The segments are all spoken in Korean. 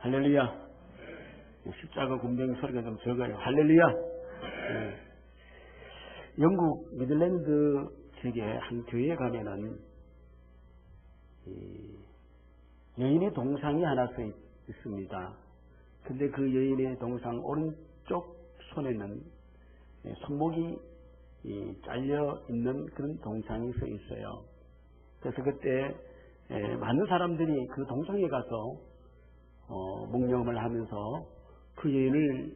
할렐루야. 십자가 군병 소리가 좀 적어요. 할렐루야. 영국 미들랜드 지역의 한 교회에 가면은 여인의 동상이 하나 서 있습니다. 근데 그 여인의 동상 오른쪽 손에는 손목이 잘려 있는 그런 동상이 서 있어요. 그래서 그때 많은 사람들이 그 동상에 가서 묵념을 하면서 그 여인을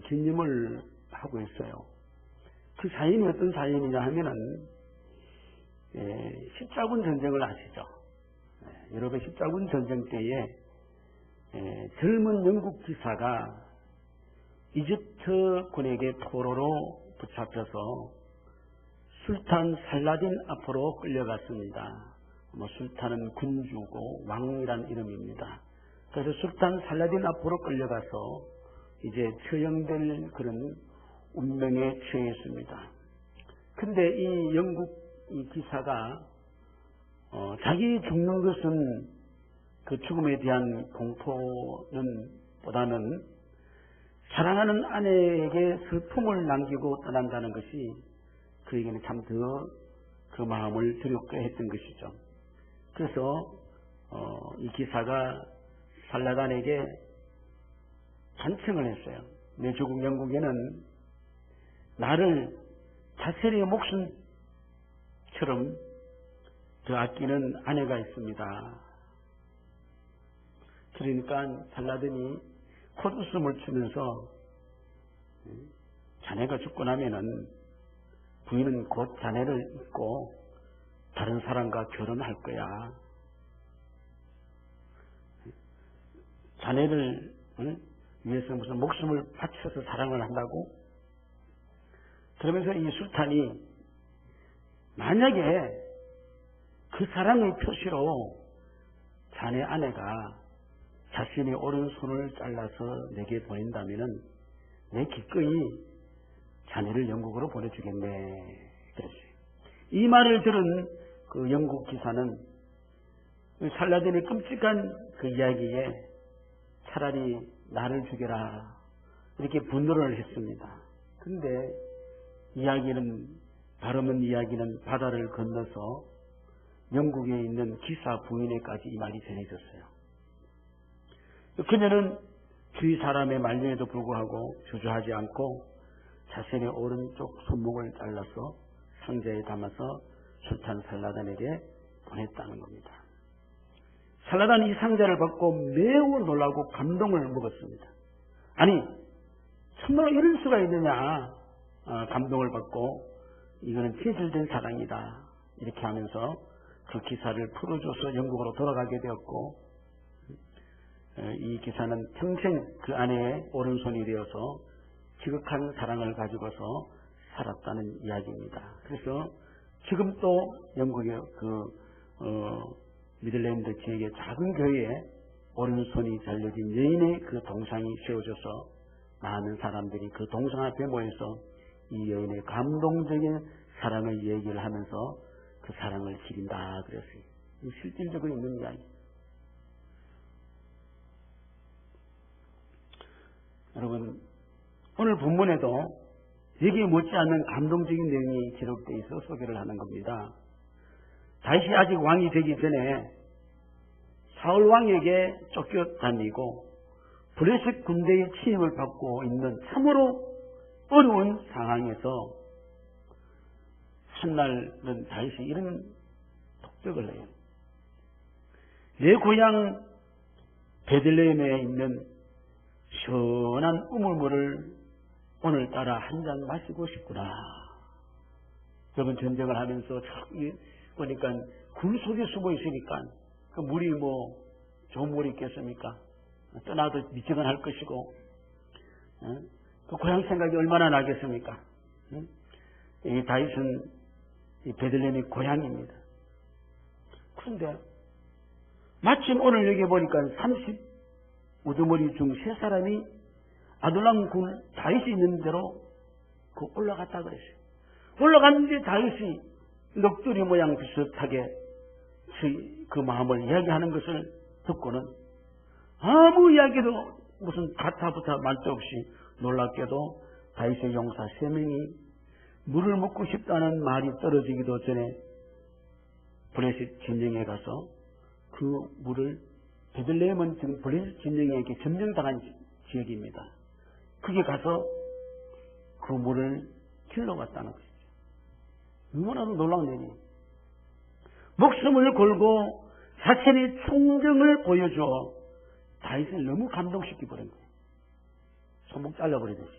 기념을 하고 있어요. 그 사연이 어떤 사연이냐 하면은 십자군 전쟁을 아시죠? 여러분 십자군 전쟁 때에 젊은 영국 기사가 이집트군에게 포로로 붙잡혀서 술탄 살라딘 앞으로 끌려갔습니다. 술탄은 군주고 왕이란 이름입니다. 그래서 술탄 살라딘 앞으로 끌려가서 이제 처형될 그런 운명에 처했습니다. 근데 이 영국 이 기사가 자기 죽는 것은 그 죽음에 대한 공포는 보다는 사랑하는 아내에게 슬픔을 남기고 떠난다는 것이 그에게는 참 더 그 마음을 드럽게 했던 것이죠. 그래서 이 기사가 살라단에게 간청을 했어요. 내 조국 영국에는 나를 자신의 목숨처럼 더 아끼는 아내가 있습니다. 그러니까 살라단이 콧웃음을 치면서 자네가 죽고 나면은 부인은 곧 자네를 잊고 다른 사람과 결혼할 거야. 자네를 위해서 무슨 목숨을 바쳐서 사랑을 한다고? 그러면서 이 술탄이 만약에 그 사랑의 표시로 자네 아내가 자신의 오른손을 잘라서 내게 보낸다면은 내 기꺼이 자네를 영국으로 보내주겠네. 그랬어요. 이 말을 들은 그 영국 기사는 살라딘의 끔찍한 그 이야기에 차라리 나를 죽여라 이렇게 분노를 했습니다. 근데 바르는 이야기는 바다를 건너서 영국에 있는 기사 부인에까지 이 말이 전해졌어요. 그녀는 주위 사람의 말년에도 불구하고 주저하지 않고 자신의 오른쪽 손목을 잘라서 상자에 담아서 술탄 살라단에게 보냈다는 겁니다. 살라단이 이 상자를 받고 매우 놀라고 감동을 먹었습니다. 아니 참으로 이럴 수가 있느냐. 감동을 받고 이거는 진실된 사랑이다 이렇게 하면서 그 기사를 풀어줘서 영국으로 돌아가게 되었고 이 기사는 평생 그 아내의 오른손이 되어서 지극한 사랑을 가지고서 살았다는 이야기입니다. 그래서 지금 또 영국의 미들랜드 지역의 작은 교회에 오른손이 잘려진 여인의 그 동상이 세워져서 많은 사람들이 그 동상 앞에 모여서 이 여인의 감동적인 사랑을 얘기를 하면서 그 사랑을 기린다 그랬어요. 실질적으로 있는 이야기. 여러분 오늘 본문에도 여기에 못지않는 감동적인 내용이 기록되어 있어 소개를 하는 겁니다. 다윗이 아직 왕이 되기 전에 사울 왕에게 쫓겨다니고 블레셋 군대의 침입을 받고 있는 참으로 어려운 상황에서 한날은 다윗이 이런 독백을 해요. 내 고향 베들레헴에 있는 시원한 우물물을 오늘따라 한 잔 마시고 싶구나. 여러분 전쟁을 하면서 보니까 굴 속에 숨어 있으니까 그 물이 좋은 물이 있겠습니까? 떠나도 미치건 할 것이고 그 고향 생각이 얼마나 나겠습니까? 이 다윗은 이 베들레헴이 고향입니다. 그런데 마침 오늘 여기 보니까 30 우두머리 중 3사람이 아둘람 굴 다윗이 있는 대로 올라갔다 그랬어요. 올라갔는데 다윗이 넋두리 모양 비슷하게 그 마음을 이야기하는 것을 듣고는 아무 이야기도 무슨 가타부타 말도 없이 놀랍게도 다윗의 용사 3명이 물을 먹고 싶다는 말이 떨어지기도 전에 블레셋 진영에 가서 그 물을, 베들레헴은 지금 블레셋 진영에게 점령당한 지역입니다. 거기 가서 그 물을 길러갔다는 것이죠. 너무나도 놀라운 일이에요. 목숨을 걸고 자신의 충정을 보여줘 다윗을 너무 감동시켜버린 거예요. 손목 잘라버리듯이.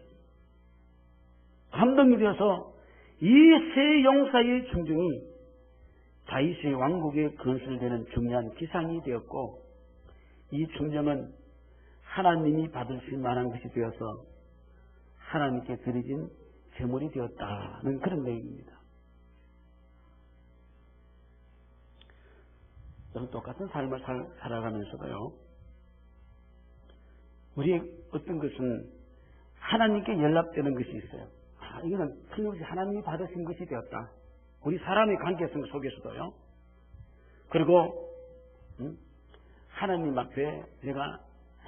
감동이 되어서 이 세 용사의 충정이 다윗의 왕국에 건설되는 중요한 기상이 되었고, 이 충정은 하나님이 받으실 만한 것이 되어서 하나님께 드려진 제물이 되었다는 그런 내용입니다. 여러분, 똑같은 삶을 살아가면서도요, 우리의 어떤 것은 하나님께 연락되는 것이 있어요. 이거는 틀림없이 하나님이 받으신 것이 되었다. 우리 사람의 관계성 속에서도요. 그리고 하나님 앞에 내가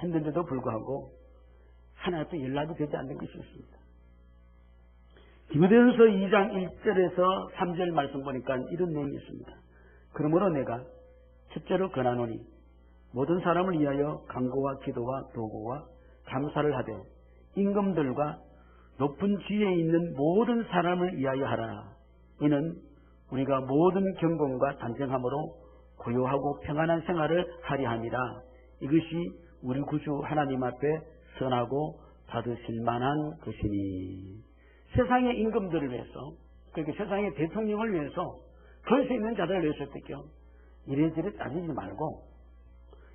했는데도 불구하고 하나님 앞에 연락이 되지 않는 것이 있습니다. 디모데전서 2장 1절에서 3절 말씀 보니까 이런 내용이 있습니다. 그러므로 내가 첫째로 권하노니 모든 사람을 위하여 간구와 기도와 도구와 감사를 하되 임금들과 높은 지위에 있는 모든 사람을 위하여 하라. 이는 우리가 모든 경건과 단정함으로 고요하고 평안한 생활을 하려 함이라. 이것이 우리 구주 하나님 앞에 선하고 받으실 만한 것이니. 세상의 임금들을 위해서, 그러니까 세상의 대통령을 위해서, 걸 수 있는 자들을 위해서 어떻게요? 이래저래 따지지 말고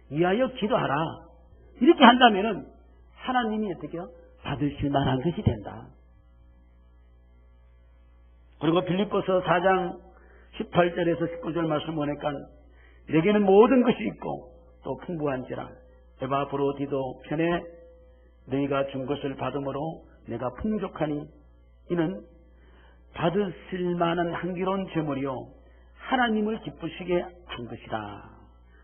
위하여 기도하라. 이렇게 한다면은 하나님이 어떻게요? 받으실 만한 것이 된다. 그리고 빌립보서 4장 18절에서 19절 말씀 보니까 내게는 모든 것이 있고 또 풍부한지라 에바브로디도 편에 너희가 준 것을 받음으로 내가 풍족하니 이는 받으실 만한 향기로운 제물이요 하나님을 기쁘시게 한 것이다.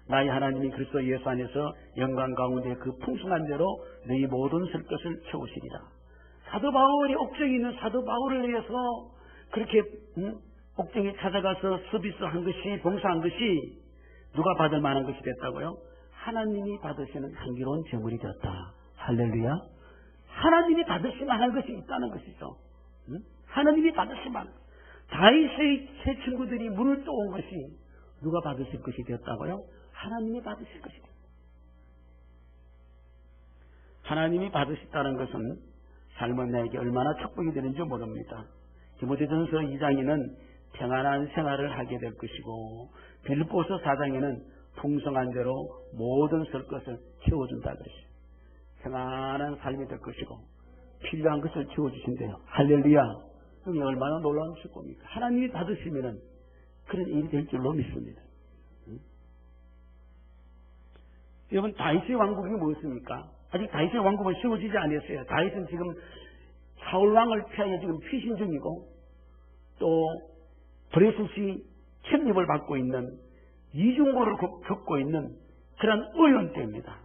나의 하나님이 그리스도 예수 안에서 영광 가운데 그 풍성한 대로 너희 모든 쓸 것을 채우시리라. 사도 바울이 옥정에 있는 사도 바울을 위해서 그렇게 옥정에 찾아가서 서비스한 것이, 봉사한 것이 누가 받을 만한 것이 됐다고요? 하나님이 받으시는 향기로운 제물이 되었다. 할렐루야. 하나님이 받으실 만한 것이 있다는 것이죠. 하나님이 받으실 만한. 다윗의 세 친구들이 물을 떠온 것이 누가 받으실 것이 되었다고요? 하나님이 받으실 것이 되었다. 하나님이 받으셨다는 것은 삶은 나에게 얼마나 축복이 되는지 모릅니다. 디모데전서 2장에는 평안한 생활을 하게 될 것이고 빌립보서 4장에는 풍성한 대로 모든 쓸 것을 채워준다 그랬어요. 평안한 삶이 될 것이고 필요한 것을 채워주신대요. 할렐루야. 그게 얼마나 놀라운 축복입니까? 하나님이 받으시면은 그런 일이 될 줄로 믿습니다. 여러분, 다윗의 왕국이 무엇입니까? 아직 다윗의 왕국은 세워지지 않았어요. 다윗은 지금 사울 왕을 피하여 지금 피신 중이고 또 브레셋이 침입을 받고 있는 이중고를 겪고 있는 그런 어려운 때입니다.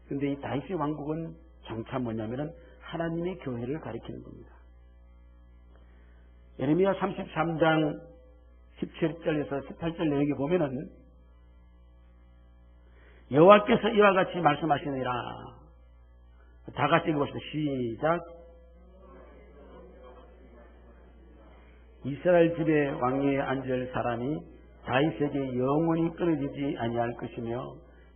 그런데 이 다윗의 왕국은 장차 뭐냐면은 하나님의 교회를 가리키는 겁니다. 예레미야 33장 17절에서 18절 내용에 보면은 여호와께서 이와 같이 말씀하시니라. 다 같이 읽어봅시다. 시작. 이스라엘 집에 왕위에 앉을 사람이 다윗에게 영원히 끊어지지 아니할 것이며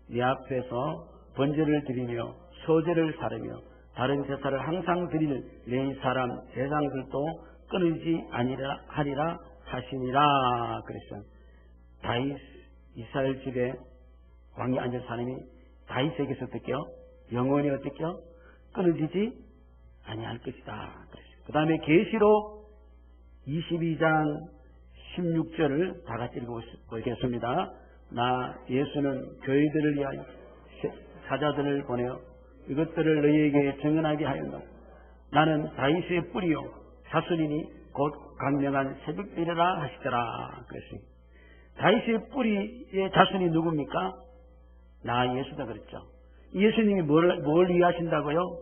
네 앞에서 번제를 드리며 소제를 사르며 다른 제사를 항상 드릴 내 사람 제사장들도 끊어지지 아니하리라 하시니라 그랬어요. 다윗 이스라엘 집에 왕이 앉을 사람이 다윗에게서 어떻게요? 영원히 어떻게요? 끊어지지 아니할 것이다. 그 다음에 계시록 22장 16절을 다 같이 읽어보겠습니다. 나 예수는 교회들을 위하여 사자들을 보내어 이것들을 너희에게 증언하게 하였노. 나는 다윗의 뿌리요 자손이니 곧 강명한 새벽들이라 하시더라. 그랬습니다. 다윗의 뿌리의 자손이 누굽니까? 나 예수다 그랬죠. 예수님이 뭘 위하신다고요?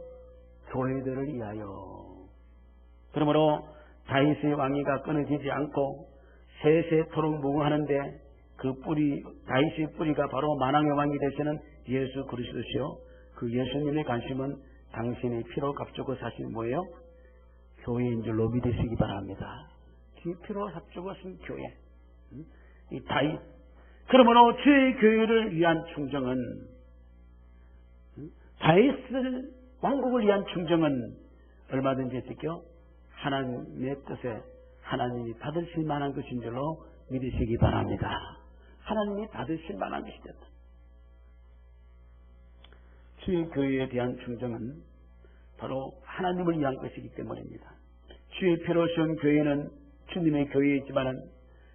교회들을 위하여. 그러므로 다윗의 왕위가 끊어지지 않고 세세토록 무궁하는데 그 뿌리, 다윗의 뿌리가 바로 만왕의 왕이 되시는 예수 그리스도시요. 그 예수님의 관심은 당신의 피로 값주고 사신 뭐예요? 교회인 줄로 믿으시기 바랍니다. 피로 값주고 신 교회. 이 다윗. 그러므로 주의 교회를 위한 충정은, 다윗을 왕국을 위한 충정은 얼마든지 어떻게요? 하나님의 뜻에 하나님이 받으실 만한 것인 줄로 믿으시기 바랍니다. 하나님이 받으실 만한 것이 됐다. 주의 교회에 대한 충정은 바로 하나님을 위한 것이기 때문입니다. 주의 피로 씌운 교회는 주님의 교회이지만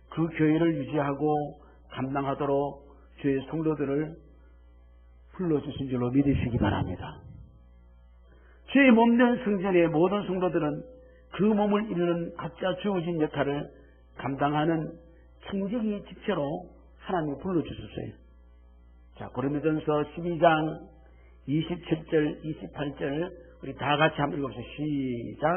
그 교회를 유지하고 감당하도록 주의 성도들을 불러주신 줄로 믿으시기 바랍니다. 주의 몸된 성전의 모든 성도들은 그 몸을 이루는 각자 주어진 역할을 감당하는 청지기 집체로 하나님이 불러주셨어요. 자, 고린도전서 12장 27절, 28절 우리 다 같이 한번 읽어보세요. 시작.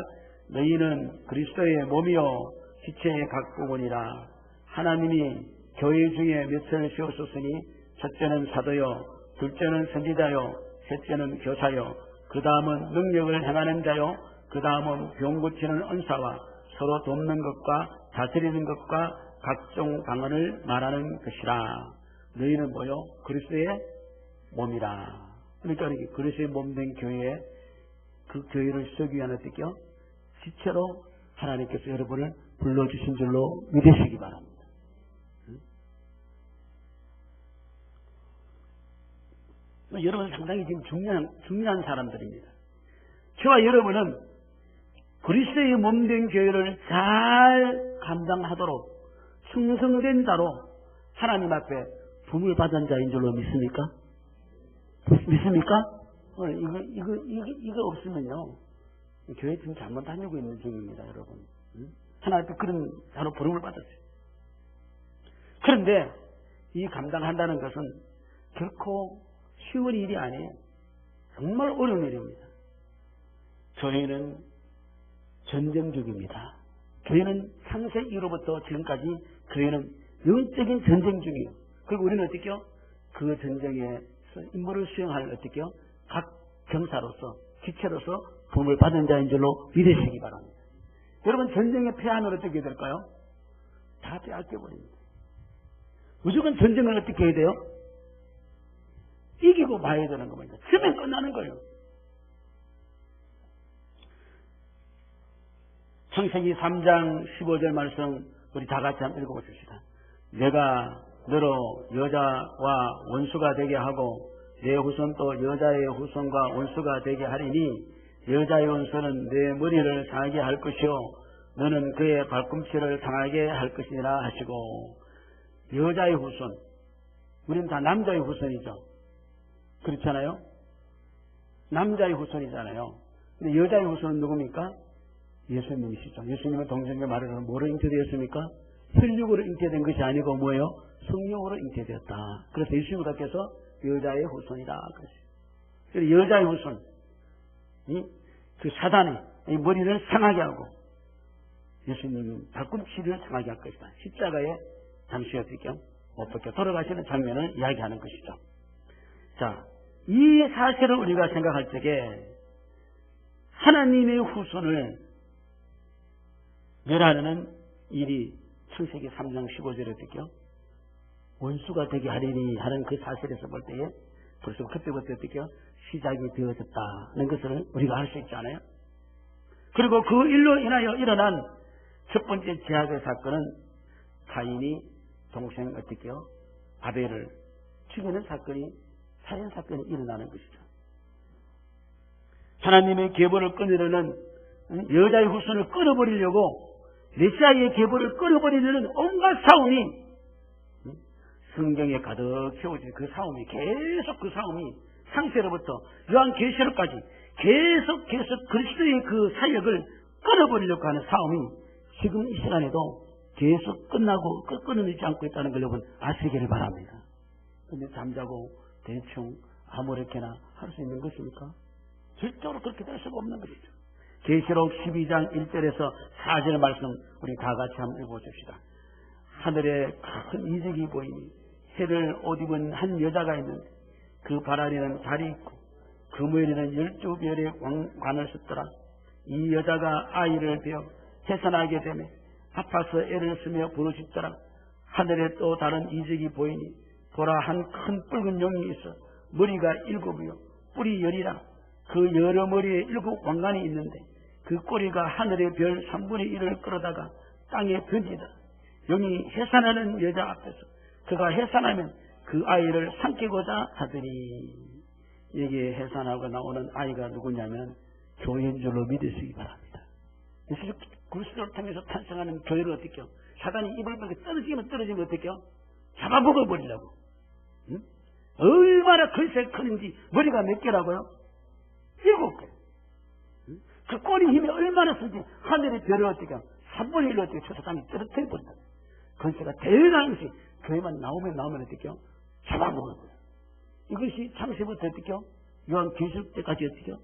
너희는 그리스도의 몸이요 지체의 각 부분이라. 하나님이 교회 중에 몇을 세우셨으니 첫째는 사도요, 둘째는 선지자요, 셋째는 교사요, 그 다음은 능력을 행하는 자요, 그 다음은 병 고치는 은사와 서로 돕는 것과 다스리는 것과 각종 방언을 말하는 것이라. 너희는 뭐요? 그리스도의 몸이라. 그러니까 이렇게 그리스도의 몸된 교회에 그 교회를 쓰기 위한 어떻게요? 지체로 하나님께서 여러분을 불러주신 줄로 믿으시기 바랍니다. 여러분은 상당히 지금 중요한 사람들입니다. 저와 여러분은 그리스도의 몸된 교회를 잘 감당하도록 충성된 자로 하나님 앞에 부름을 받은 자인 줄로 믿습니까? 믿습니까? 이거 없으면요, 교회 지금 잘못 다니고 있는 중입니다, 여러분. 하나님 앞에 그런 자로 부름을 받았어요. 그런데 이 감당한다는 것은 결코 쉬운 일이 아니에요. 정말 어려운 일입니다. 교회는 전쟁 중입니다. 교회는 창세 이후로부터 지금까지 교회는 영적인 전쟁 중이에요. 그리고 우리는 어떻게요? 그 전쟁에 임무를 수행할 어떻게요? 각 병사로서, 지체로서 부름을 받은 자인 줄로 믿으시기 바랍니다. 여러분, 전쟁에 패하면 어떻게 될까요? 다 빼앗겨버립니다. 무조건 전쟁을 어떻게 해야 돼요? 이기고 봐야 되는 겁니다. 지면 끝나는 거예요. 창세기 3장 15절 말씀 우리 다 같이 한번 읽어보십시다. 내가 너로 여자와 원수가 되게 하고 내 후손도 여자의 후손과 원수가 되게 하리니 여자의 원수는 내 머리를 상하게 할 것이요 너는 그의 발꿈치를 상하게 할 것이라 하시고. 여자의 후손, 우리는 다 남자의 후손이죠. 그렇잖아요? 남자의 후손이잖아요. 근데 여자의 후손은 누굽니까? 예수님이시죠. 예수님은 동정의 말을 뭐로 잉태되었습니까? 혈육으로 잉태된 것이 아니고 뭐예요? 성령으로 잉태되었다. 그래서 예수님께서 여자의 후손이다. 그래서 여자의 후손, 그 사단이 이 머리를 상하게 하고 예수님은 발꿈치를 상하게 할 것이다. 십자가에 잠시 어떻게 못 박혀 돌아가시는 장면을 이야기하는 것이죠. 자, 이 사실을 우리가 생각할 적에 하나님의 후손을 멸하는 일이 창세기 3장 15절에 어떻게요? 원수가 되게 하리니 하는 그 사실에서 볼 때에 벌써 그때부터 어떻게요? 시작이 되어졌다는 것을 우리가 알 수 있지 않아요? 그리고 그 일로 인하여 일어난 첫 번째 제약의 사건은 가인이 동생 어떻게요? 아벨을 죽이는 사건이, 살인 사건이 일어나는 것이죠. 하나님의 계보를 끊으려는, 여자의 후손을 끊어버리려고 메시아의 계보를 끊어버리려는 온갖 싸움이 성경에 가득 채워진 그 싸움이, 계속 그 싸움이 창세로부터 요한계시록까지 계속 그리스도의 그 사역을 끊어버리려고 하는 싸움이 지금 이 시간에도 계속 끊어지지 않고 있다는 걸 여러분 아시기를 바랍니다. 근데 잠자고 대충 아무렇게나 할 수 있는 것입니까? 절대로 그렇게 될 수가 없는 것이죠. 계시록 12장 1절에서 4절 말씀 우리 다 같이 한번 읽어봅시다. 하늘에 큰 이색이 보이니 해를 옷 입은 한 여자가 있는데 그 발 아래는 달이 있고 그무에는 12별의 관을 썼더라. 이 여자가 아이를 베어 해산하게 되매 아파서 애를 쓰며 부르짖더라. 하늘에 또 다른 이색이 보이니 보라 한 큰 붉은 용이 있어 머리가 7이요 뿔이 10이라. 그 여러 머리에 7 왕관이 있는데 그 꼬리가 하늘의 별 3분의 1을 끌어다가 땅에 던지다. 용이 해산하는 여자 앞에서 그가 해산하면 그 아이를 삼키고자 하더니 여기에 해산하고 나오는 아이가 누구냐면 교회인 줄로 믿으시기 바랍니다. 예수 그리스도를 통해서 탄생하는 교회를 어떻게 해요? 사단이 입을 벌게 떨어지면 어떻게 해요? 잡아먹어 버리려고. 응? 얼마나 글쎄 크는지 머리가 몇 개라고요? 7개. 응? 그 꼬리 힘이 얼마나 센지 하늘의 별을 어떻게 해요? 3분의 1로 어떻게 쳐서 땅에 떨어뜨려 버린다. 건세가 대단한 것이 교회만 나오면 어떻게 해요? 잡아먹어 버려요. 이것이 창세부터 어떻게 해요? 요한 계시록 때까지 어떻게 해요?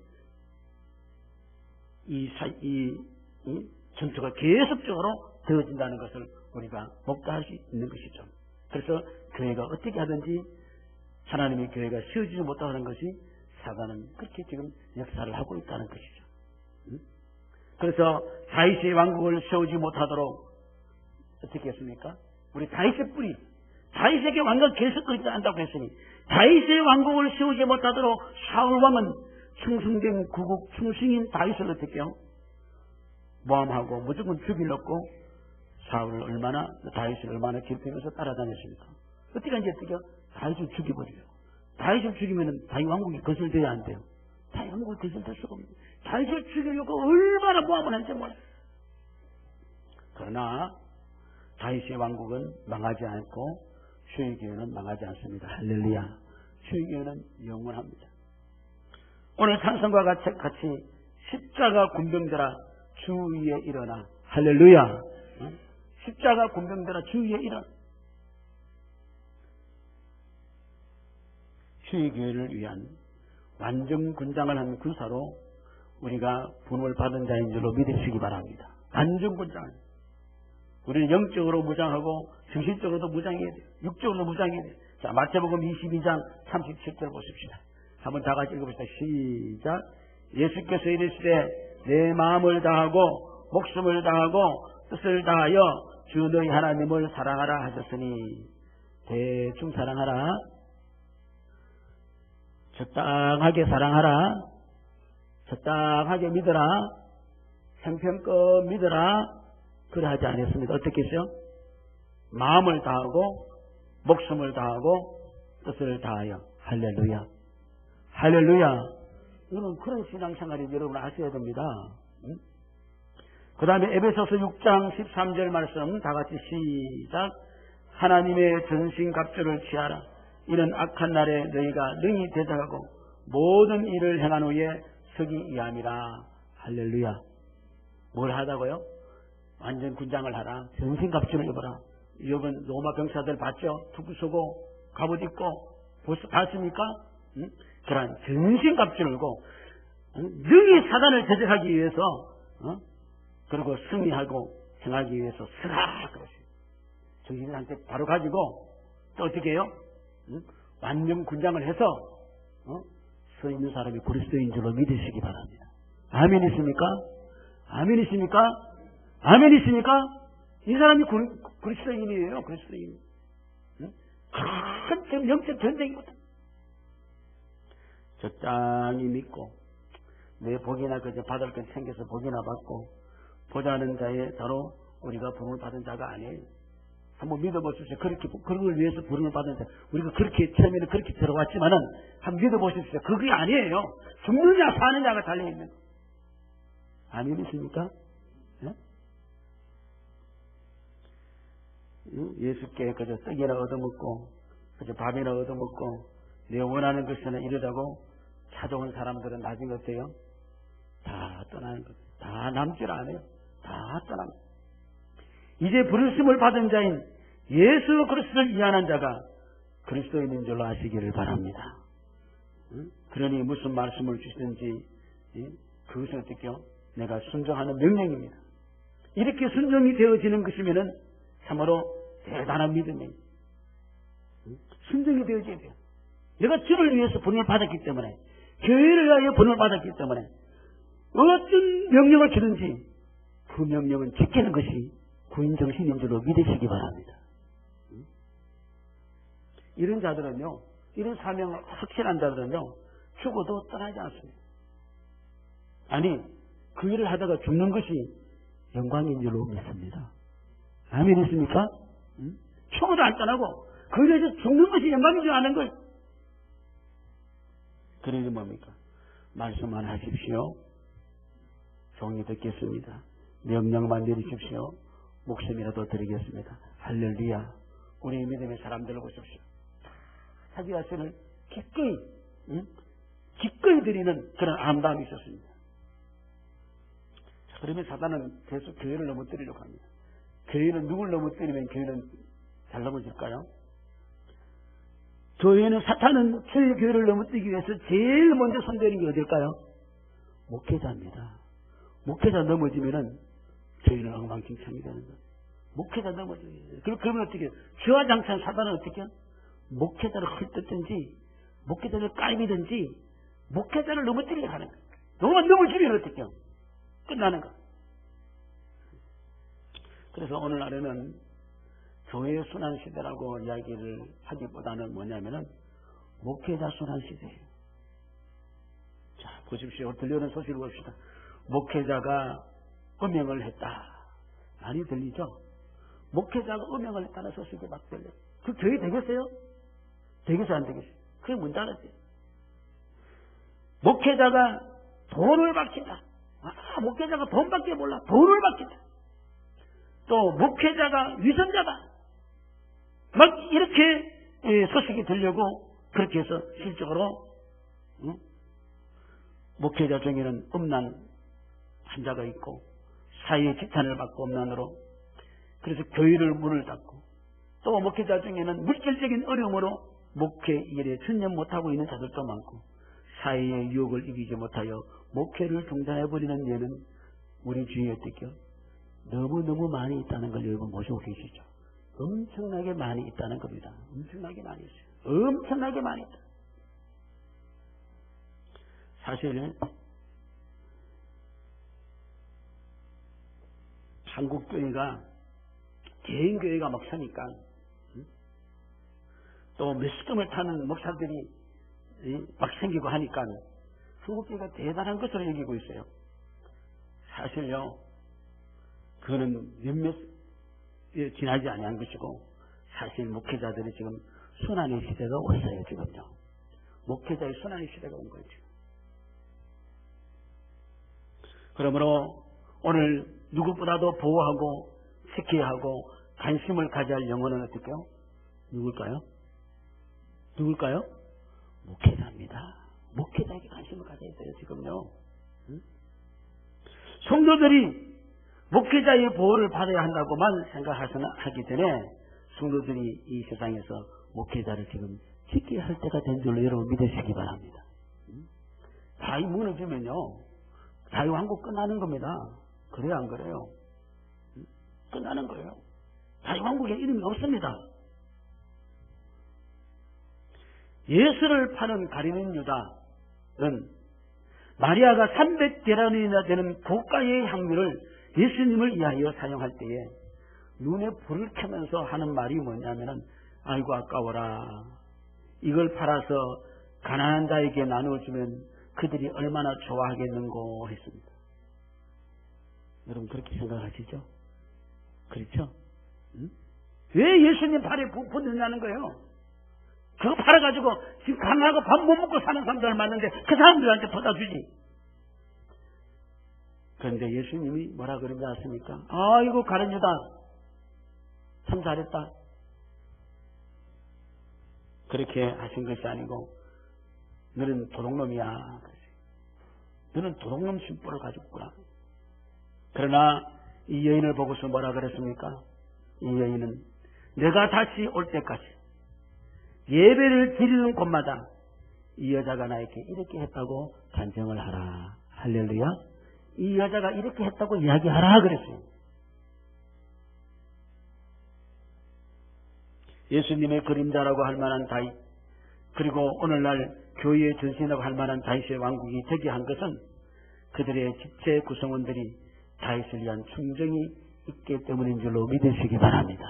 이 전투가 계속적으로 되어진다는 것을 우리가 목도할 수 있는 것이죠. 그래서 교회가 어떻게 하든지 하나님의 교회가 세워지지 못하는 것이 사단은 그렇게 지금 역사를 하고 있다는 것이죠. 그래서 다윗의 왕국을 세우지 못하도록 어떻게 했습니까? 우리 다윗의 뿌리, 다윗에게 왕국 계속 그렇게 한다고 했으니 다윗의 왕국을 세우지 못하도록 사울 왕은 충성된 구국 충신인 다윗을 어떻게 해요? 모함하고 무조건 죽이려고 다윗을 얼마나 괴롭히면서 따라다녔습니까? 어떻게 하는지 다윗을 죽여버려요. 다윗을 죽이면 다윗 왕국이 건설돼야 안 돼요. 다윗 왕국이 건설될 수가 없는 거예요. 다윗을 죽이려고 얼마나 모함을 했는지 몰라요. 그러나 다윗의 왕국은 망하지 않고 주의 교회는 망하지 않습니다. 할렐루야. 주의 교회는 영원합니다. 오늘 찬송과 같이 십자가 군병들아 주 위에 일어나. 할렐루야. 십자가 군병들아 주 위에 일어나. 주의 교회를 위한 완전 군장을 한 군사로 우리가 부름을 받은 자인 줄로 믿으시기 바랍니다. 완전 군장을. 우리는 영적으로 무장하고 정신적으로도 무장해야 돼요. 육적으로도 무장해야 돼요. 자, 마태복음 22장 37절 보십시다. 한번 다 같이 읽어봅시다. 시작. 예수께서 이르시되 내 마음을 다하고 목숨을 다하고 뜻을 다하여 주 너희 하나님을 사랑하라 하셨으니 대충 사랑하라. 적당하게 사랑하라. 적당하게 믿어라. 형편껏 믿어라. 그래 하지 않았습니다. 어떻게 했어요? 마음을 다하고 목숨을 다하고 뜻을 다하여. 할렐루야. 할렐루야. 이건 그런 신앙생활이 여러분 아셔야 됩니다. 응? 그 다음에 에베소서 6장 13절 말씀 다 같이 시작. 하나님의 전신갑주를 취하라. 이는 악한 날에 너희가 능히 대적하고 모든 일을 행한 후에 서기 이함이라. 할렐루야. 뭘 하다고요? 완전 군장을 하라. 전신갑주를 입어라. 여러분 로마 병사들 봤죠? 투구 쓰고 갑옷 입고 봤습니까? 응? 그런 전신갑주를 입고 능히 사단을 대적하기 위해서 그리고 승리하고 행하기 위해서 쓰라. 정신상태 바로 가지고 또 어떻게 해요? 완전 군장을 해서 서 있는 사람이 그리스도인 줄로 믿으시기 바랍니다. 아멘 있습니까? 아멘 있습니까? 아멘 있습니까? 이 사람이 그리스도인이에요. 그리스도인. 큰 영적 전쟁이거든. 적당히 믿고 내 복이나 그저 받을 건 챙겨서 복이나 받고 보자는 자의 바로 우리가 부름을 받은 자가 아니에요. 한번 믿어보십시오. 그걸 위해서 부름을 받은 자. 우리가 그렇게 처음에는 그렇게 들어왔지만은 한번 믿어보십시오. 그게 아니에요. 죽느냐 사느냐가 달려있는. 아멘 있습니까? 예? 예수께 그저 떡이나 얻어먹고 그저 밥이나 얻어먹고 내 원하는 것이나 이러자고 찾아온 사람들은 나중에 어때요? 다 떠나는 거예요. 다 남질 않아요. 다 떠납니다. 이제 부르심을 받은 자인 예수 그리스도를 위하는 자가 그리스도인인 줄로 아시기를 바랍니다. 그러니 무슨 말씀을 주시든지 그것은 어떻게요? 내가 순종하는 명령입니다. 이렇게 순종이 되어지는 것이면은 참으로 대단한 믿음이에요. 순종이 되어져야 돼요. 내가 주를 위해서 본을 받았기 때문에, 교회를 위하여 본을 받았기 때문에 어떤 명령을 주든지 그 명령은 지키는 것이 구인정신인 줄로 믿으시기 바랍니다. 이런 자들은요, 이런 사명을 확실한 자들은요, 죽어도 떠나지 않습니다. 아니, 그 일을 하다가 죽는 것이 영광인 줄로 믿습니다. 아멘 있습니까? 죽어도 안 떠나고 그 일에서 죽는 것이 영광인 줄 아는 거예요. 그러니 뭡니까? 말씀만 하십시오. 종이 듣겠습니다. 명령만 내리십시오. 목숨이라도 드리겠습니다. 할렐루야. 우리 믿음의 사람들을 보십시오. 자기 자신을 기꺼이 드리는 그런 아름다움이 있었습니다. 그러면 사단은 계속 교회를 넘어뜨리려고 합니다. 교회는 누굴 넘어뜨리면 교회는 잘 넘어질까요? 사탄은 주의 교회를 넘어뜨리기 위해서 제일 먼저 손대는 게 어딜까요? 목회자입니다. 목회자 넘어지면은 저희는 엉망진창이 되는 거예요. 목회자 넘어지면. 그러면 어떻게 해요? 주화장창 사단은 어떻게 해요? 목회자를 헐뜯든지, 목회자를 깔미든지, 목회자를 넘어뜨리려고 하는 거예요. 넘어지면 어떻게 해요? 끝나는 거예요. 그래서 오늘날에는 교회 순환시대라고 이야기를 하기보다는 뭐냐면은 목회자 순환시대예요. 자, 보십시오. 들려오는 소식을 봅시다. 목회자가 음행을 했다. 많이 들리죠? 목회자가 음행을 했다는 소식이 막 들려요. 그 교회 되겠어요? 되겠어요? 안 되겠어요? 그게 뭔지 알았어요? 목회자가 돈을 바친다. 목회자가 돈밖에 몰라. 돈을 바친다. 또 목회자가 위선자다. 막 이렇게 소식이 들려고 그렇게 해서 실적으로 목회자 중에는 음란 환자가 있고 사회의 지탄을 받고 음란으로 그래서 교회를 문을 닫고 또 목회자 중에는 물질적인 어려움으로 목회 일에 전념 못하고 있는 자들도 많고 사회의 유혹을 이기지 못하여 목회를 중단해버리는 예는 우리 주위에 어떻게요? 너무너무 많이 있다는 걸 여러분 모시고 계시죠? 엄청나게 많이 있다는 겁니다. 엄청나게 많이 있어요. 엄청나게 많이 있다. 사실 한국교회가 개인교회가 목사니까 또 몇십금을 타는 목사들이 막 생기고 하니까 한국교회가 대단한 것으로 여기고 있어요. 사실요, 그거는 몇몇에 지나지 아니한 것이고 사실 목회자들이 지금 순환의 시대가 왔어요. 지금요. 목회자의 순환의 시대가 온 거죠. 그러므로 오늘 누구보다도 보호하고 지켜야 하고 관심을 가져야 할 영혼은 어떨까요? 누굴까요? 목회자입니다. 목회자에게 관심을 가져야 돼요. 지금요. 성도들이 목회자의 보호를 받아야 한다고만 생각하기 전에 성도들이 이 세상에서 목회자를 지금 지켜야 할 때가 된 줄로 여러분 믿으시기 바랍니다. 자유 무너지면요, 자유왕국 끝나는 겁니다. 그래요, 안 그래요? 끝나는 거예요. 자유왕국에 이름이 없습니다. 예수를 파는 가룟 유다는 마리아가 300데나리온이나 되는 고가의 향유를 예수님을 위하여 사용할 때에 눈에 불을 켜면서 하는 말이 뭐냐면은 아이고 아까워라. 이걸 팔아서 가난한 자에게 나누어주면 그들이 얼마나 좋아하겠는고 했습니다. 여러분 그렇게 생각하시죠? 그렇죠? 왜 예수님 발에 붙느냐는 거예요. 그거 팔아가지고 지금 가난하고 밥 못 먹고 사는 사람들 많은데 그 사람들한테 퍼다주지. 그런데 예수님이 뭐라 그런지 아십니까? 아이고 가룟 유다 참 잘했다. 그렇게 하신 것이 아니고 너는 도둑놈이야. 너는 도둑놈 심보를 가지고 있구나. 그러나 이 여인을 보고서 뭐라 그랬습니까? 이 여인은 내가 다시 올 때까지 예배를 드리는 곳마다 이 여자가 나에게 이렇게 했다고 단정을 하라. 할렐루야. 이 여자가 이렇게 했다고 이야기하라 그랬어요. 예수님의 그림자라고 할 만한 다윗, 그리고 오늘날 교회의 전신이라고 할 만한 다윗의 왕국이 되게 한 것은 그들의 집체 구성원들이 다윗을 위한 충정이 있기 때문인 줄로 믿으시기 바랍니다.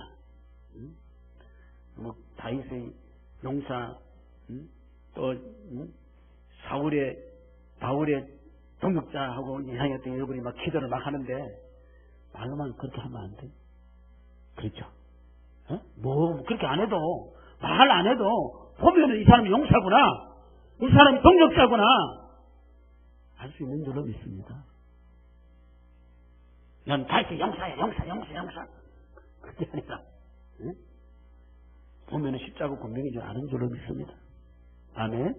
다윗의 용사, 또 바울의 동역자하고 이상했던 여러분이 막 기도를 막 하는데 말로만 그렇게 하면 안 돼. 그렇죠? 뭐 그렇게 안 해도, 말 안 해도 보면은 이 사람이 용사구나, 이 사람이 동역자구나 알 수 있는 줄로 믿습니다. 난 다윗이 용사야, 용사. 그게 아니라 보면은 십자가 군병인 줄 아는 줄로 믿습니다. 아멘.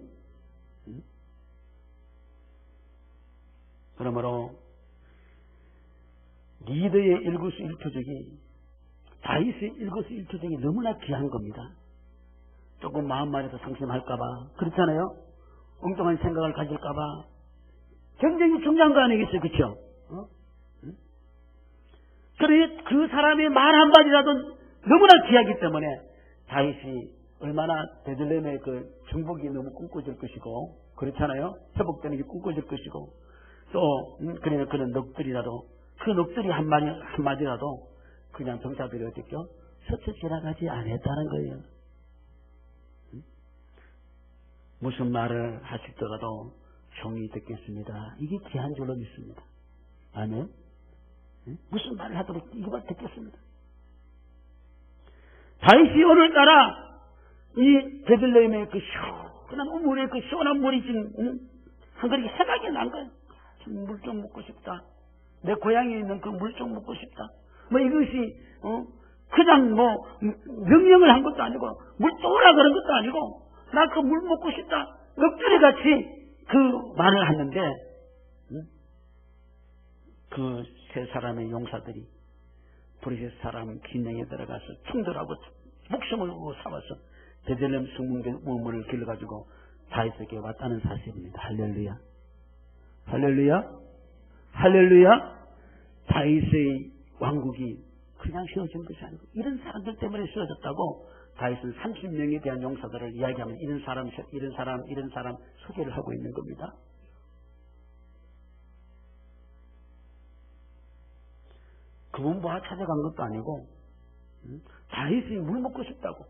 그러므로 리더의 일거수일투족이, 다윗의 일거수일투족이 너무나 귀한 겁니다. 조금 마음만에도 상심할까봐, 그렇잖아요. 엉뚱한 생각을 가질까봐 굉장히 중요한 거 아니겠어요, 그렇죠? 그래 그 사람의 말 한마디라도 너무나 귀하기 때문에 다윗이 얼마나 베들레헴의 그 정복이 너무 꿈꿔질 것이고, 그렇잖아요. 회복되는 게 꿈꿔질 것이고, 또 그런 넋들이라도, 그 넋들이 한마디라도 그냥 병사들이 어떻게요? 스쳐 지나가지 않았다는 거예요. 무슨 말을 하시더라도 종이 듣겠습니다. 이게 귀한 줄로 믿습니다. 아멘. 무슨 말을 하더라도 이거만 듣겠습니다. 다윗이 오늘따라 이 베들레헴의 그 시원한 우물에 그 시원한 물이 지금 한 그릇이 생각이 난 거예요. 물 좀 먹고 싶다. 내 고향에 있는 그 물 좀 먹고 싶다. 뭐 이것이 그냥 뭐 명령을 한 것도 아니고 물 떠오라 그런 것도 아니고 나 그 물 먹고 싶다. 엎드려 같이 그 말을 하는데 그 세 사람의 용사들이 브리셋 사람 진영에 들어가서 충돌하고 목숨을 삼아서 베들레헴 성문을 길러가지고 다윗에게 왔다는 사실입니다. 할렐루야. 할렐루야. 할렐루야. 다윗의 왕국이 그냥 세워진 것이 아니고 이런 사람들 때문에 세워졌다고 다윗은 30명에 대한 용사들을 이야기하면 이런 사람 소개를 하고 있는 겁니다. 그분 뭐 찾아간 것도 아니고 다윗이 물 먹고 싶다고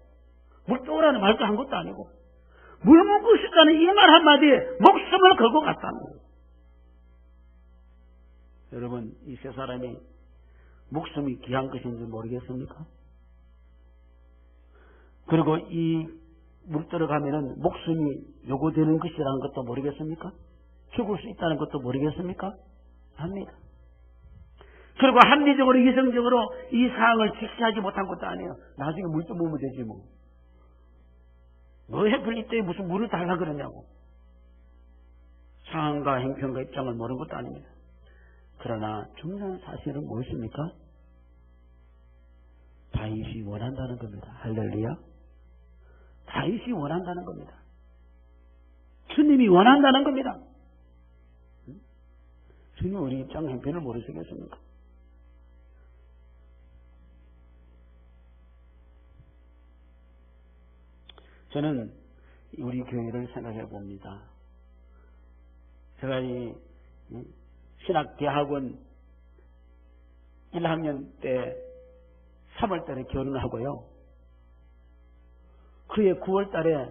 물 떠오라는 말도 한 것도 아니고 물 먹고 싶다는 이 말 한마디에 목숨을 걸고 갔다는 거예요. 여러분, 이 세 사람이 목숨이 귀한 것인지 모르겠습니까? 그리고 이 물 들어가면은 목숨이 요구되는 것이라는 것도 모르겠습니까? 죽을 수 있다는 것도 모르겠습니까? 합니다. 그리고 합리적으로 이성적으로 이 사항을 직시하지 못한 것도 아니에요. 나중에 물 좀 먹으면 되지 뭐. 뭐 해플리 때 무슨 물을 달라 그러냐고. 상황과 형편과 입장을 모르는 것도 아닙니다. 그러나 중요한 사실은 무엇입니까? 다윗이 원한다는 겁니다. 할렐루야. 다윗이 원한다는 겁니다. 주님이 원한다는 겁니다. 주님 우리 입장 형편을 모르시겠습니까? 저는 우리 교회를 생각해 봅니다. 제가 이 신학대학원 1학년 때 3월 달에 결혼을 하고요. 그해 9월 달에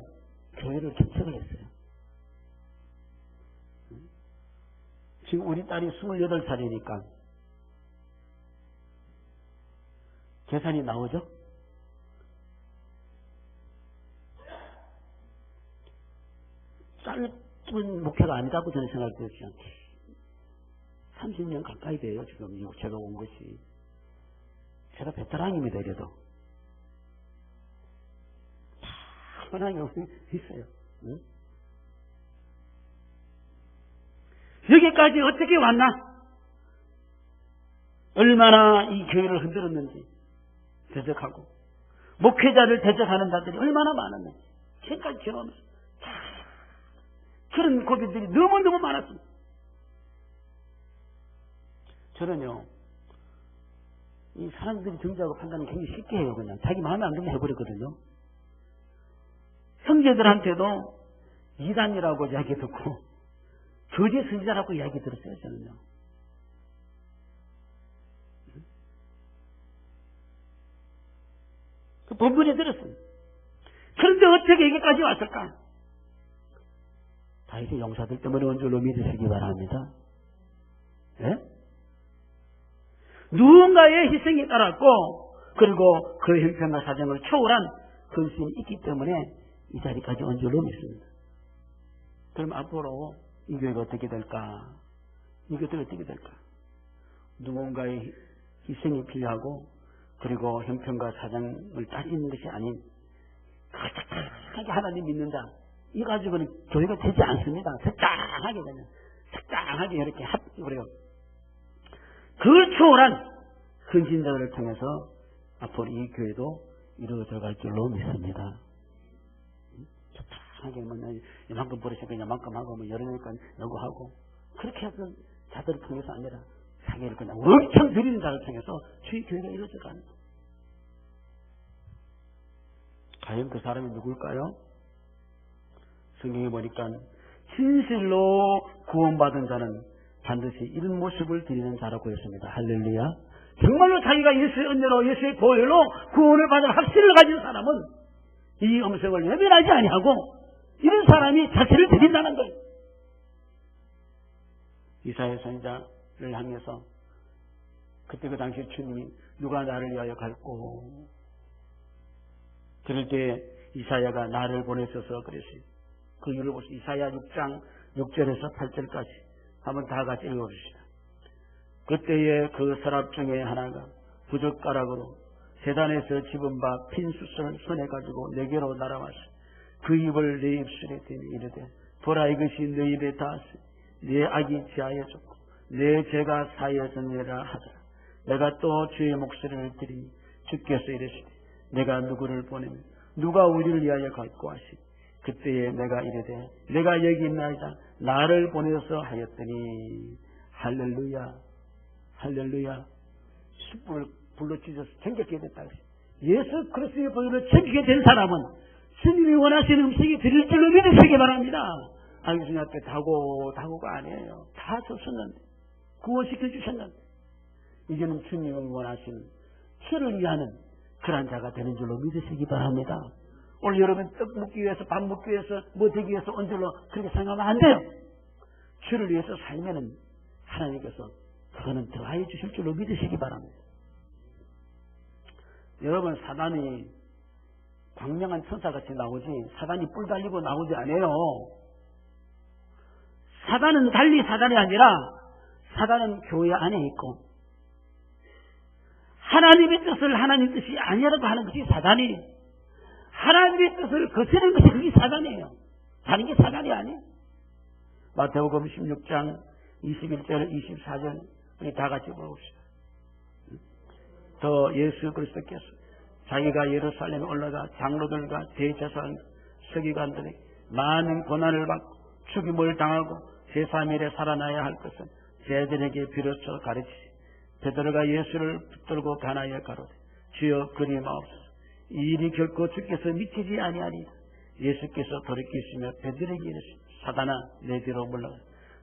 교회를 개척을 했어요. 지금 우리 딸이 28살이니까 계산이 나오죠? 짧은 목회가 아니다고 저는 생각했어요. 30년 가까이 돼요, 지금 제가 온 것이. 제가 베테랑입니다, 이래도. 편하게 있어요. 응? 여기까지 어떻게 왔나? 얼마나 이 교회를 흔들었는지, 대적하고, 목회자를 대적하는 자들이 얼마나 많았는지, 지금까지 지나오면서 그런 고비들이 너무너무 많았습니다. 저는요, 이 사람들이 정죄하고 판단은 굉장히 쉽게 해요. 그냥 자기 마음에 안 들면 해버렸거든요. 형제들한테도 이단이라고 이야기 듣고 거짓 선지자라고 이야기 들었어요. 저는요. 그 본문에 들었습니다. 그런데 어떻게 여기까지 왔을까? 다윗의 용사들 때문에 온 줄로 믿으시기 바랍니다. 예? 누군가의 희생이 따랐고 그리고 그 형편과 사정을 초월한 근심이 있기 때문에 이 자리까지 온 줄로 믿습니다. 그럼 앞으로 이 교회가 어떻게 될까? 이 교회가 어떻게 될까? 누군가의 희생이 필요하고 그리고 형편과 사정을 따지는 것이 아닌 가득하게 하나님 믿는다. 이 가지고는 교회가 되지 않습니다. 적당하게 되면 적당하게 이렇게 그래요. 그 초월한 근신자들을 통해서 앞으로 이 교회도 이루어져 갈 줄로 믿습니다. 적당하게 이만큼 버리시고 이만큼 하고 여러 명이니까 요구하고 그렇게 해서 자들을 통해서 아니라 사계를 그냥 엄청 드리는 자를 통해서 주의 교회가 이루어져 가는 거예요. 과연 그 사람이 누굴까요? 성경에 보니까 진실로 구원받은 자는 반드시 이런 모습을 드리는 자라고 했습니다. 할렐루야. 정말로 자기가 예수의 은혜로 예수의 보혈로 구원을 받을 확신을 가진 사람은 이 음성을 외면하지 아니하고 이런 사람이 자체를 드린다는 거예요. 이사야 선지자를 향해서 그때 그 당시 주님이 누가 나를 위하여 갈고 그럴 때 이사야가 나를 보내셔서 그랬어요. 그 이유를 보시죠. 이사야 6장 6절에서 8절까지 한번 다 같이 읽어봅시다. 그때에 그 서랍 중에 하나가 부젓가락으로 세단에서 집은 바 핀 숫을 손에 가지고 내게로 날아왔어. 그 입을 내 입술에 대며 이르되 보라 이것이 내 입에 닿았으니 내 악이 지하여졌고 내 죄가 사여졌느니라 하더라. 내가 또 주의 목소리를 들으니 주께서 이르시되 내가 누구를 보내며 누가 우리를 위하여 갈고 하시니 그때에 내가 이르되 내가 여기 있나이다 나를 보내서 하였더니 할렐루야 할렐루야. 숯불을 불로 찢어서 챙겼게 됐다. 예수 그리스도의 보혈을 챙기게 된 사람은 주님이 원하시는 음식이 드릴 줄로 믿으시기 바랍니다. 아니 주님 앞에 다고가 아니에요. 다 줬었는데 구원시켜 주셨는데 이제는 주님을 원하시는 주를 위하는 그런 자가 되는 줄로 믿으시기 바랍니다. 오늘 여러분 떡 먹기 위해서 밥 먹기 위해서 뭐 되기 위해서 온 줄로 그렇게 생각하면 안 돼요. 주를 위해서 살면은 하나님께서 그거는 더하여 주실 줄로 믿으시기 바랍니다. 여러분 사단이 광명한 천사같이 나오지 사단이 뿔 달리고 나오지 않아요. 사단은 달리 사단이 아니라 사단은 교회 안에 있고 하나님의 뜻을 하나님 뜻이 아니라고 하는 것이 사단이 하나님의 뜻을 거스르는 것이 그게 사단이에요. 다른 게 사단이 아니에요. 마태복음 16장 21절 24절 우리 다 같이 보봅시다. 더 예수 그리스도께서 자기가 예루살렘에 올라가 장로들과 대제사장 서기관들에게 많은 고난을 받고 죽임을 당하고 제3일에 살아나야 할 것은 제자들에게 비로소 가르치시 베드로가 예수를 붙들고 가나이에 가로되 주여 그리 마옵소서 이 일이 결코 주께서 미치지 아니하리라. 예수께서 돌이키시며 베드로에게 이르시되 사단아 내 뒤로 물러가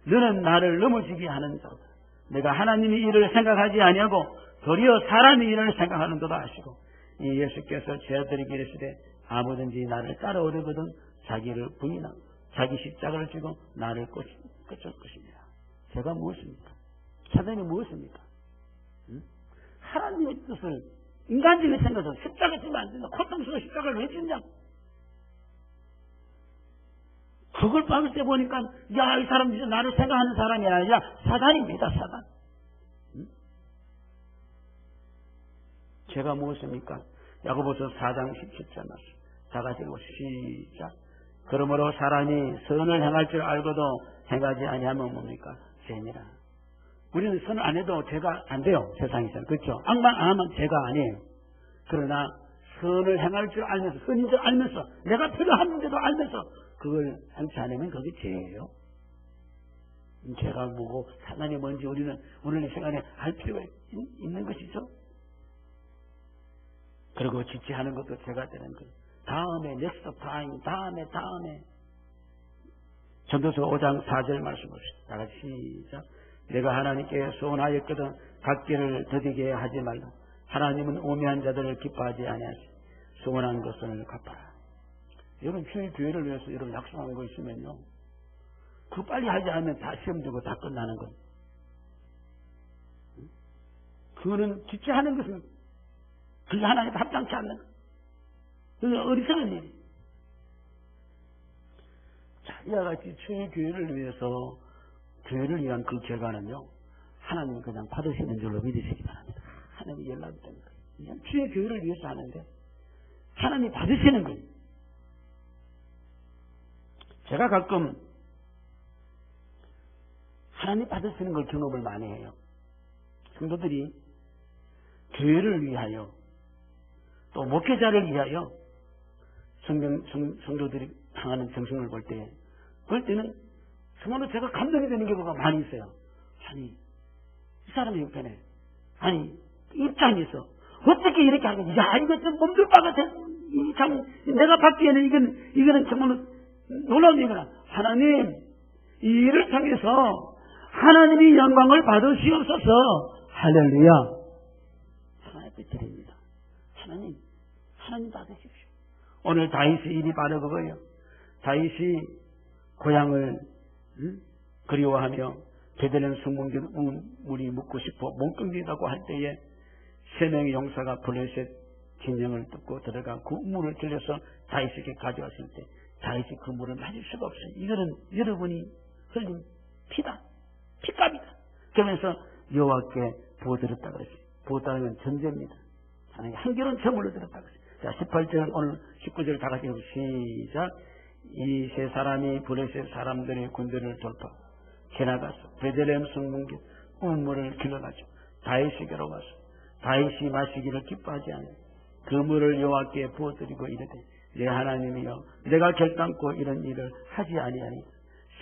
너는 나를 넘어지게 하는 자로다. 내가 하나님의 일을 생각하지 아니하고 도리어 사람의 일을 생각하는 거다 하시고 이 예수께서 제자들에게 이르시되 아무든지 나를 따라오려거든 자기를 부인하고 자기 십자가를 지고 나를 쫓을 것입니다. 제가 무엇입니까? 사단이 무엇입니까? 하나님의 뜻을 인간적인 생각으로 십자가 지면 안 된다. 고통스러운 십자가를 왜 지냐고. 그걸 봤을 때 보니까 야, 이 사람 진짜 나를 생각하는 사람이 아니라 사단입니다. 사단. 제가 무엇입니까? 야고보서 4장 17절 말씀. 다 같이 읽고 시작. 그러므로 사람이 선을 행할 줄 알고도 행하지 아니하면 뭡니까? 죄니라. 우리는 선을 안 해도 죄가 안 돼요. 세상에서는. 그렇죠? 악만 안 하면 죄가 아니에요. 그러나 선을 행할 줄 알면서 선인 줄 알면서 내가 필요한데도 알면서 그걸 행치 않으면 그게 죄예요. 죄가 뭐고 사단이 뭔지 우리는 이 시간에 알 필요가 있는 것이죠. 그리고 지체하는 것도 죄가 되는 거예요. 다음에 next time, 다음에 전도서 5장 4절 말씀 봅시다. 다 같이 시작. 내가 하나님께 소원하였거든 각기를 더디게 하지 말라. 하나님은 오매한 자들을 기뻐하지 아니하시. 소원한 것을 갚아라. 여러분 주의 교회를 위해서 여러분 약속한 거 있으면요, 그거 빨리 하지 않으면 다 시험 들고 다 끝나는 거예요. 그거는 지체하는 것은 그게 하나님과 합당치 않는 거예요. 그게 어리석은 일이에요. 자, 이와 같이 주의 교회를 위해서 교회를 위한 그 결과는요, 하나님이 그냥 받으시는 줄로 믿으시기 바랍니다. 하나님이 연락이 됩니다. 그냥 주의 교회를 위해서 하는데 하나님이 받으시는 거예요. 제가 가끔 하나님 받으시는 걸 경험을 많이 해요. 성도들이 교회를 위하여 또 목회자를 위하여 성도들이 당하는 정성을 볼 때는 정말로 제가 감동이 되는 경우가 많이 있어요. 아니, 이 사람의 형편에, 아니, 입장에서 어떻게 이렇게 하고, 야, 이거 좀 몸둘 바가 돼. 참, 내가 받기에는 이거는 정말로 놀라운 일이구나. 하나님, 이 일을 통해서 하나님이 영광을 받으시옵소서. 할렐루야. 하나님께 드립니다. 하나님 받으십시오. 오늘 다윗의 일이 바로 그거예요. 다윗이 고향을 그리워하며 베들레헴 성문길 우물이 묻고 싶어 몸뚱이라고 할 때에 세 명의 용사가 블레셋 진영을 뚫고 들어가 그 물을 들려서 다윗에게 가져왔을 때 다윗이 그 물을 마실 수가 없어요. 이거는 여러분이 흘린 피다. 피값이다. 그러면서 여호와께 부어드렸다 그랬어요. 부었다는 건 전제입니다. 하나님 한결은 저물로 드렸다 그랬어요. 자, 18절 오늘 19절 다 같이 시작. 이 세 사람이 블레셋 사람들의 군대를 돌파 게나가서 베들레헴 성문길 우물을 길러가지고 다윗에게로 가서 다윗이 마시기를 기뻐하지 않으니 그 물을 여호와께 부어드리고 이르되 내 하나님이여 내가 결단코 이런 일을 하지 아니하니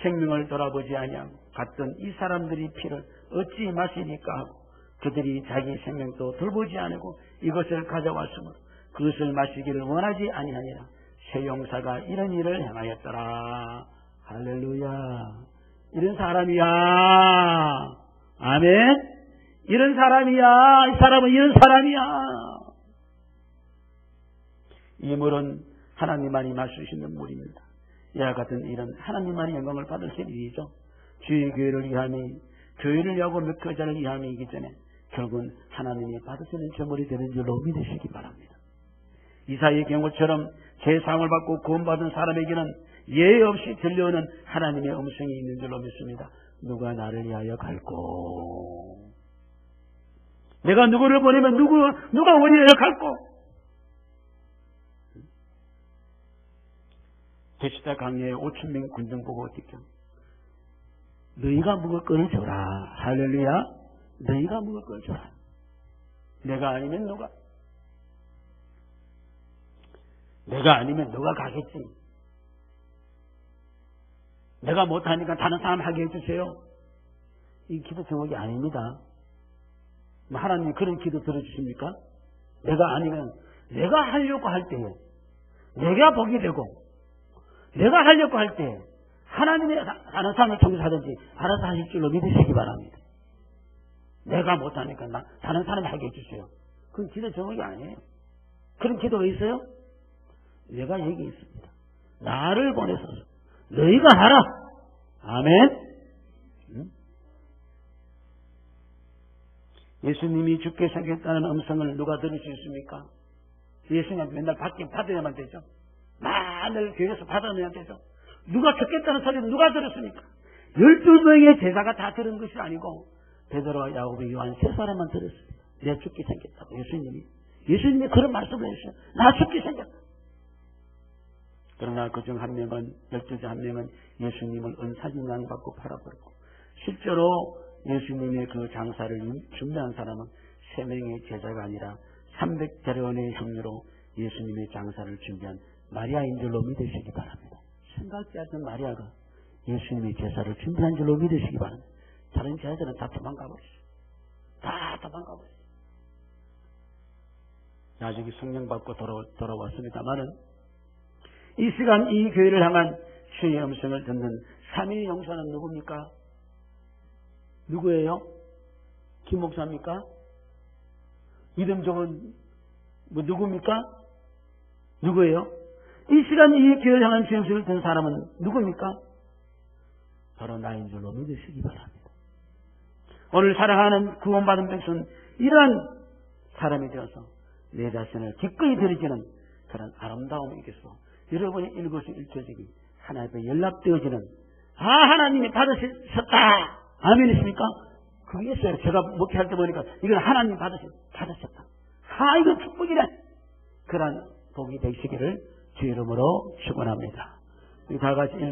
생명을 돌아보지 아니하고 갔던 이 사람들이 피를 어찌 마시니까 하고 그들이 자기 생명도 돌보지 않고 이것을 가져왔으므로 그것을 마시기를 원하지 아니하니라. 세 용사가 이런 일을 행하였더라. 할렐루야. 이런 사람이야. 아멘. 이런 사람이야. 이 사람은 이런 사람이야. 이 물은 하나님만이 마실 수 있는 물입니다. 이와 같은 일은 하나님만이 영광을 받으실 일이죠. 주의 교회를 위함이, 교회를 위하고 목회자를 위함이기 전에 결국은 하나님이 받으시는 제물이 되는 줄로 믿으시기 바랍니다. 이사야의 경우처럼 제사함을 받고 구원받은 사람에게는 예외 없이 들려오는 하나님의 음성이 있는 줄로 믿습니다. 누가 나를 위하여 갈고, 내가 누구를 보내면 누가 우리 위하여 갈고. 제시다 강야에 5,000명 군정 보고 어떻게 너희가 먹을 거를 줘라. 할렐루야. 너희가 먹을 걸 줘라. 내가 아니면 누가? 내가 아니면 누가 가겠지. 내가 못하니까 다른 사람 하게 해주세요. 이 기도 제목이 아닙니다. 하나님이 그런 기도 들어주십니까? 내가 아니면 내가 하려고 할 때에 내가 복이 되고 내가 하려고 할 때 하나님의 다른 사람을 통해서 하든지 알아서 하실 줄로 믿으시기 바랍니다. 내가 못하니까 다른 사람이 하게 해주세요. 그건 기도 제목이 아니에요. 그런 기도가 있어요? 내가 여기 있습니다. 나를 보내서 너희가 하라. 아멘. 예수님이 죽게 생겼다는 음성을 누가 들을 수 있습니까? 예수님 맨날 받아야만 되죠. 만을 교회에서 받아내야 되죠. 누가 죽겠다는 소리는 누가 들었습니까? 12명의 제자가 다 들은 것이 아니고 베드로와 야고보 요한 세 사람만 들었습니다. 내가 죽게 생겼다고. 예수님이 그런 말씀을 했어요. 나 죽게 생겼다. 그러나 그중 한 명은, 12자 한 명은 예수님을 은사진양 받고 팔아버렸고, 실제로 예수님의 그 장사를 준비한 사람은 3명의 제자가 아니라 300대련의 형료로 예수님의 장사를 준비한 마리아인 줄로 믿으시기 바랍니다. 생각지 않던 마리아가 예수님의 제사를 준비한 줄로 믿으시기 바랍니다. 다른 제사들은 다 도망가 버렸어요. 다 도망가 버렸어요. 나중에 성령 받고 돌아왔습니다만은 이 시간 이 교회를 향한 주의 음성을 듣는 삼위 용사는 누굽니까? 누구예요? 김 목사입니까? 이름 적은 누굽니까? 누구예요? 이 시간 이 교회를 향한 주의 음성을 듣는 사람은 누굽니까? 바로 나인 줄로 믿으시기 바랍니다. 오늘 사랑하는 구원받은 백성은 이러한 사람이 되어서 내 자신을 기꺼이 드리지는 그런 아름다움이 있겠어. 여러분이 일거수일투족이 하나님께 연락되어지는 하나님이 받으셨다. 아멘이십니까? 그게 있어요. 제가 목회할 때 보니까 이건 하나님 받으셨다. 이건 축복이네. 그런 복이 되시기를 주 이름으로 축원합니다. 다 같이 읽어.